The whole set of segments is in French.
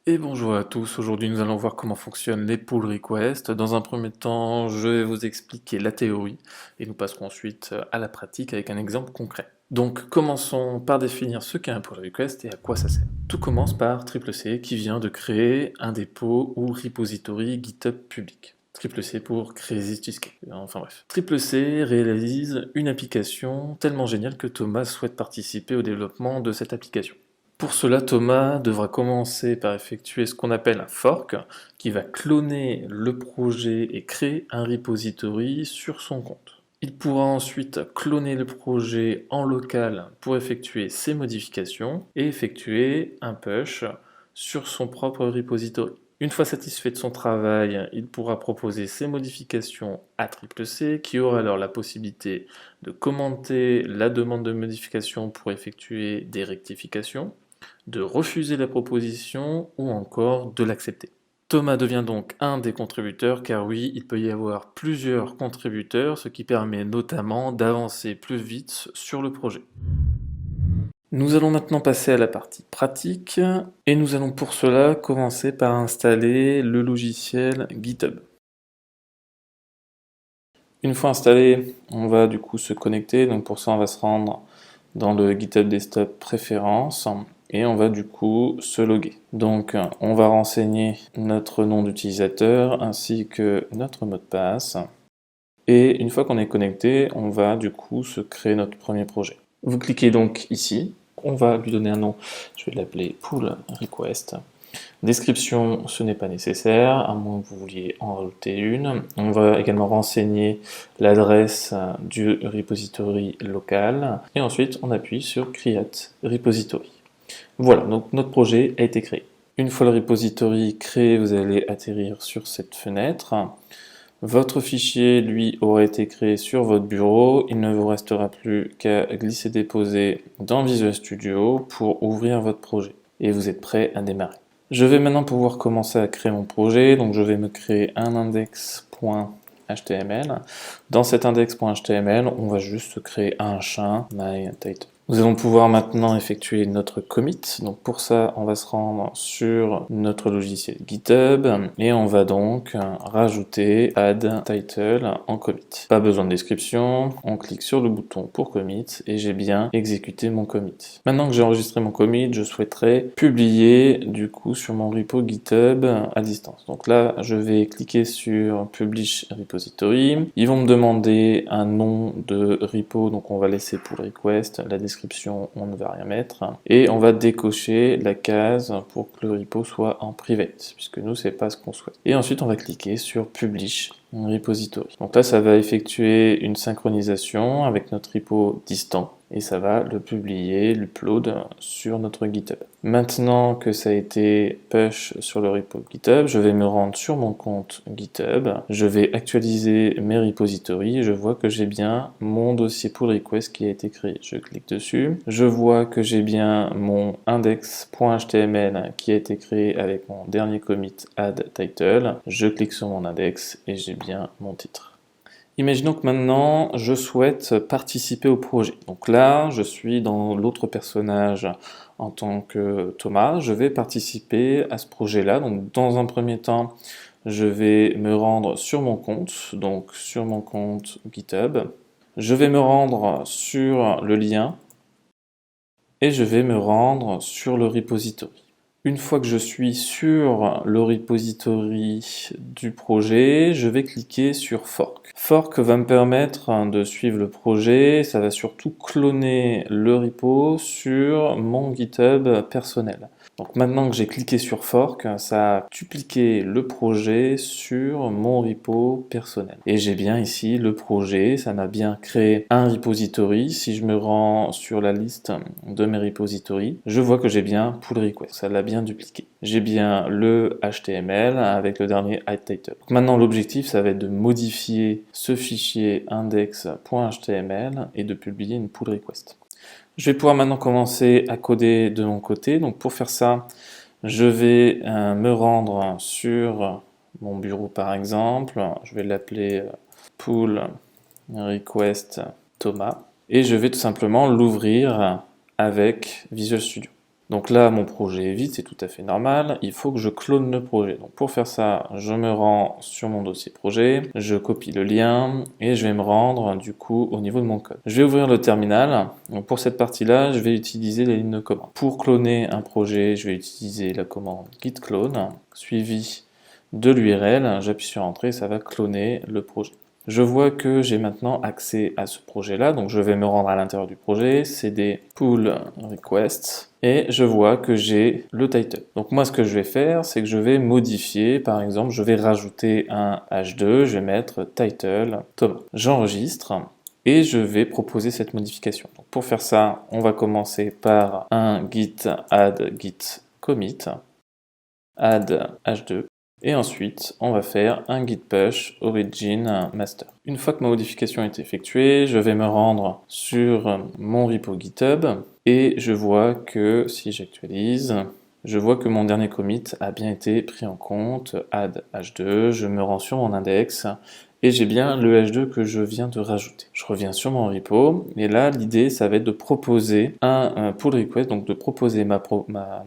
Et bonjour à tous, aujourd'hui nous allons voir comment fonctionnent les pull requests. Dans un premier temps, je vais vous expliquer la théorie et nous passerons ensuite à la pratique avec un exemple concret. Donc commençons par définir ce qu'est un pull request et à quoi ça sert. Tout commence par C qui vient de créer un dépôt ou repository GitHub public. C pour Crazy Cheesecake, enfin bref. C réalise une application tellement géniale que Thomas souhaite participer au développement de cette application. Pour cela, Thomas devra commencer par effectuer ce qu'on appelle un fork, qui va cloner le projet et créer un repository sur son compte. Il pourra ensuite cloner le projet en local pour effectuer ses modifications et effectuer un push sur son propre repository. Une fois satisfait de son travail, il pourra proposer ses modifications à C, qui aura alors la possibilité de commenter la demande de modification pour effectuer des rectifications, de refuser la proposition ou encore de l'accepter. Thomas devient donc un des contributeurs car oui, il peut y avoir plusieurs contributeurs, ce qui permet notamment d'avancer plus vite sur le projet. Nous allons maintenant passer à la partie pratique et nous allons pour cela commencer par installer le logiciel GitHub. Une fois installé, on va du coup se connecter, donc pour ça on va se rendre dans le GitHub Desktop Préférences et on va du coup se loguer. Donc on va renseigner notre nom d'utilisateur ainsi que notre mot de passe. Et une fois qu'on est connecté, on va du coup se créer notre premier projet. Vous cliquez donc ici, on va lui donner un nom, je vais l'appeler pull request. Description, ce n'est pas nécessaire, à moins que vous vouliez en rajouter une. On va également renseigner l'adresse du repository local. Et ensuite, on appuie sur Create Repository. Voilà, donc notre projet a été créé. Une fois le repository créé, vous allez atterrir sur cette fenêtre. Votre fichier, lui, aura été créé sur votre bureau. Il ne vous restera plus qu'à glisser-déposer dans Visual Studio pour ouvrir votre projet. Et vous êtes prêt à démarrer. Je vais maintenant pouvoir commencer à créer mon projet, donc je vais me créer un index.html. Dans cet index.html, on va juste créer un champ myTitle. Nous allons pouvoir maintenant effectuer notre commit. Donc pour ça, on va se rendre sur notre logiciel GitHub et on va donc rajouter add title en commit. Pas besoin de description, on clique sur le bouton pour commit et j'ai bien exécuté mon commit. Maintenant que j'ai enregistré mon commit, je souhaiterais publier du coup sur mon repo GitHub à distance. Donc là, je vais cliquer sur Publish Repository. Ils vont me demander un nom de repo, donc on va laisser pull request, la description on ne va rien mettre et on va décocher la case pour que le repo soit en private puisque nous c'est pas ce qu'on souhaite. Et ensuite on va cliquer sur Publish Repository. Donc là ça va effectuer une synchronisation avec notre repo distant et ça va le publier, l'upload sur notre GitHub. Maintenant que ça a été push sur le repo GitHub, je vais me rendre sur mon compte GitHub, je vais actualiser mes repositories, je vois que j'ai bien mon dossier pull request qui a été créé. Je clique dessus, je vois que j'ai bien mon index.html qui a été créé avec mon dernier commit add title, je clique sur mon index et j'ai bien mon titre. Imaginons que maintenant je souhaite participer au projet. Donc là, je suis dans l'autre personnage en tant que Thomas. Je vais participer à ce projet-là. Donc dans un premier temps, je vais me rendre sur mon compte, donc sur mon compte GitHub. Je vais me rendre sur le lien et je vais me rendre sur le repository. Une fois que je suis sur le repository du projet, je vais cliquer sur Fork. Fork va me permettre de suivre le projet, ça va surtout cloner le repo sur mon GitHub personnel. Donc maintenant que j'ai cliqué sur Fork, ça a dupliqué le projet sur mon repo personnel. Et j'ai bien ici le projet, ça m'a bien créé un repository. Si je me rends sur la liste de mes repositories, je vois que j'ai bien pull request, ça l'a bien dupliqué. J'ai bien le HTML avec le dernier add title. Donc maintenant l'objectif, ça va être de modifier ce fichier index.html et de publier une pull request. Je vais pouvoir maintenant commencer à coder de mon côté. Donc pour faire ça, je vais me rendre sur mon bureau par exemple. Je vais l'appeler pull request Thomas. Et je vais tout simplement l'ouvrir avec Visual Studio. Donc là, mon projet est vide, c'est tout à fait normal. Il faut que je clone le projet. Donc pour faire ça, je me rends sur mon dossier projet, je copie le lien et je vais me rendre du coup au niveau de mon code. Je vais ouvrir le terminal. Donc pour cette partie-là, je vais utiliser les lignes de commande. Pour cloner un projet, je vais utiliser la commande git clone suivie de l'URL. J'appuie sur Entrée, ça va cloner le projet. Je vois que j'ai maintenant accès à ce projet-là, donc je vais me rendre à l'intérieur du projet, cd pull request, et je vois que j'ai le title. Donc moi, ce que je vais faire, c'est que je vais modifier, par exemple, je vais rajouter un h2, je vais mettre title Thomas. J'enregistre, et je vais proposer cette modification. Donc pour faire ça, on va commencer par un git add git commit, add h2, et ensuite, on va faire un git push origin master. Une fois que ma modification est effectuée, je vais me rendre sur mon repo GitHub et je vois que si j'actualise, je vois que mon dernier commit a bien été pris en compte, add h2, je me rends sur mon index et j'ai bien le h2 que je viens de rajouter. Je reviens sur mon repo et là l'idée ça va être de proposer un pull request, donc de proposer ma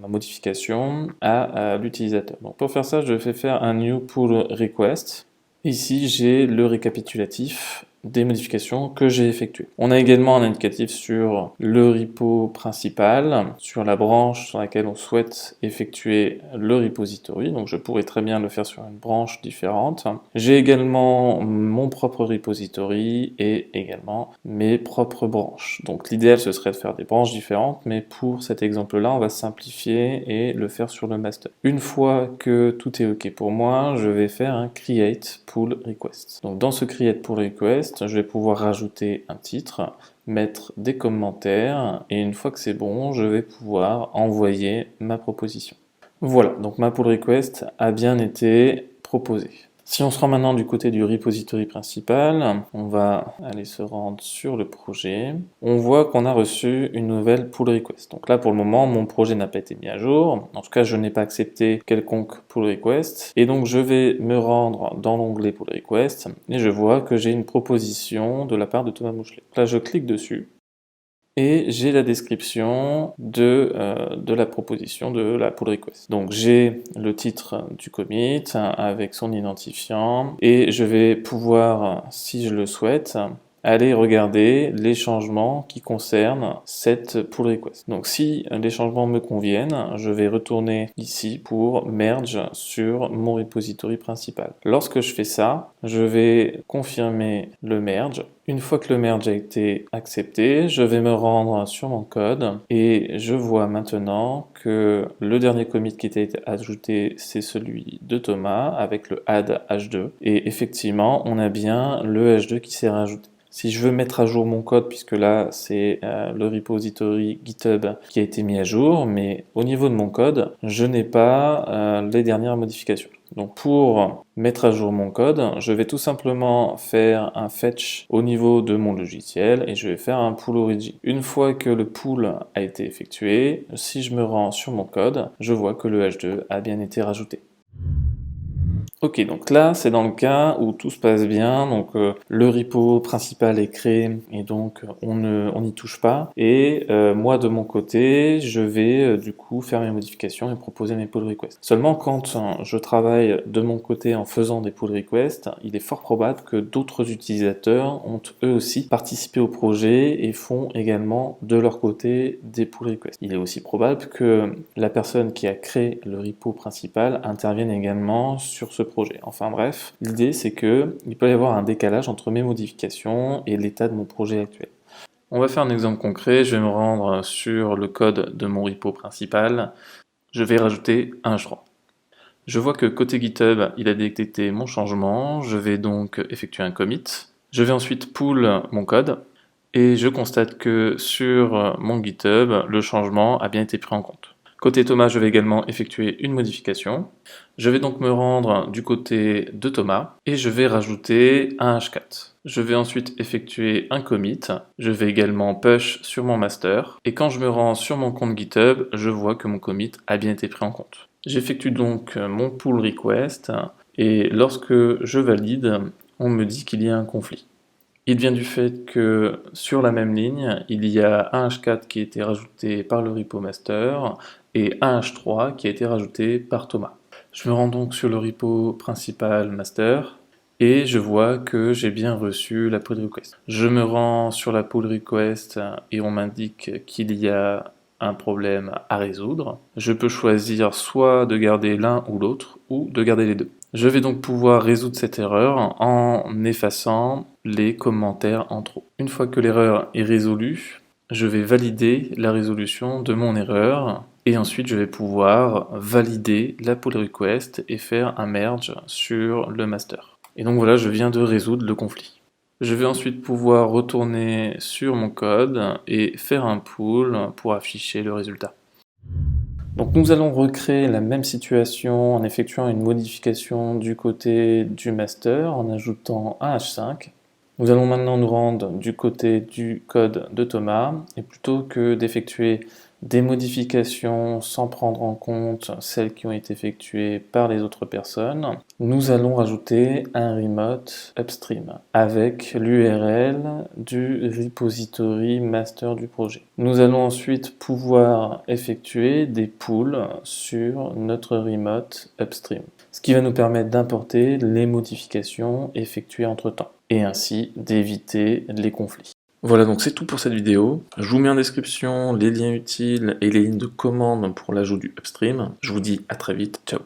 modification à l'utilisateur. Donc pour faire ça, je vais faire un new pull request. Ici j'ai le récapitulatif des modifications que j'ai effectuées. On a également un indicatif sur le repo principal, sur la branche sur laquelle on souhaite effectuer le repository, donc je pourrais très bien le faire sur une branche différente. J'ai également mon propre repository et également mes propres branches. Donc l'idéal ce serait de faire des branches différentes, mais pour cet exemple-là, on va simplifier et le faire sur le master. Une fois que tout est OK pour moi, je vais faire un create pull request. Donc dans ce create pull request, je vais pouvoir rajouter un titre, mettre des commentaires, et une fois que c'est bon, je vais pouvoir envoyer ma proposition. Voilà, donc ma pull request a bien été proposée. Si on se rend maintenant du côté du repository principal, on va aller se rendre sur le projet. On voit qu'on a reçu une nouvelle pull request. Donc là, pour le moment, mon projet n'a pas été mis à jour. En tout cas, je n'ai pas accepté quelconque pull request. Et donc, je vais me rendre dans l'onglet pull request et je vois que j'ai une proposition de la part de Thomas Mouchelet. Là, je clique dessus. Et j'ai la description de la proposition de la pull request. Donc j'ai le titre du commit avec son identifiant et je vais pouvoir, si je le souhaite, aller regarder les changements qui concernent cette pull request. Donc si les changements me conviennent, je vais retourner ici pour merge sur mon repository principal. Lorsque je fais ça, je vais confirmer le merge. Une fois que le merge a été accepté, je vais me rendre sur mon code et je vois maintenant que le dernier commit qui a été ajouté, c'est celui de Thomas avec le add h2 et effectivement, on a bien le h2 qui s'est rajouté. Si je veux mettre à jour mon code, puisque là c'est le repository GitHub qui a été mis à jour, mais au niveau de mon code, je n'ai pas les dernières modifications. Donc pour mettre à jour mon code, je vais tout simplement faire un fetch au niveau de mon logiciel et je vais faire un pull origin. Une fois que le pull a été effectué, si je me rends sur mon code, je vois que le h2 a bien été rajouté. Ok, donc là, c'est dans le cas où tout se passe bien, donc le repo principal est créé et donc on n'y touche pas. Et moi, de mon côté, je vais du coup faire mes modifications et proposer mes pull requests. Seulement, quand je travaille de mon côté en faisant des pull requests, il est fort probable que d'autres utilisateurs ont eux aussi participé au projet et font également de leur côté des pull requests. Il est aussi probable que la personne qui a créé le repo principal intervienne également sur ce projet. Enfin bref, l'idée c'est que il peut y avoir un décalage entre mes modifications et l'état de mon projet actuel. On va faire un exemple concret, je vais me rendre sur le code de mon repo principal, je vais rajouter un h3. Je vois que côté GitHub, il a détecté mon changement, je vais donc effectuer un commit, je vais ensuite pull mon code, et je constate que sur mon GitHub, le changement a bien été pris en compte. Côté Thomas, je vais également effectuer une modification. Je vais donc me rendre du côté de Thomas et je vais rajouter un h4. Je vais ensuite effectuer un commit. Je vais également push sur mon master. Et quand je me rends sur mon compte GitHub, je vois que mon commit a bien été pris en compte. J'effectue donc mon pull request et lorsque je valide, on me dit qu'il y a un conflit. Il vient du fait que sur la même ligne, il y a un h4 qui a été rajouté par le repo master, et AH3 qui a été rajouté par Thomas. Je me rends donc sur le repo principal master et je vois que j'ai bien reçu la pull request. Je me rends sur la pull request et on m'indique qu'il y a un problème à résoudre. Je peux choisir soit de garder l'un ou l'autre ou de garder les deux. Je vais donc pouvoir résoudre cette erreur en effaçant les commentaires en trop. Une fois que l'erreur est résolue, je vais valider la résolution de mon erreur et ensuite je vais pouvoir valider la pull request et faire un merge sur le master. Et donc voilà, je viens de résoudre le conflit. Je vais ensuite pouvoir retourner sur mon code et faire un pull pour afficher le résultat. Donc nous allons recréer la même situation en effectuant une modification du côté du master en ajoutant un H5. Nous allons maintenant nous rendre du côté du code de Thomas et plutôt que d'effectuer des modifications sans prendre en compte celles qui ont été effectuées par les autres personnes, nous allons rajouter un remote upstream avec l'URL du repository master du projet. Nous allons ensuite pouvoir effectuer des pulls sur notre remote upstream, ce qui va nous permettre d'importer les modifications effectuées entre-temps et ainsi d'éviter les conflits. Voilà, donc c'est tout pour cette vidéo. Je vous mets en description les liens utiles et les lignes de commande pour l'ajout du upstream. Je vous dis à très vite, ciao.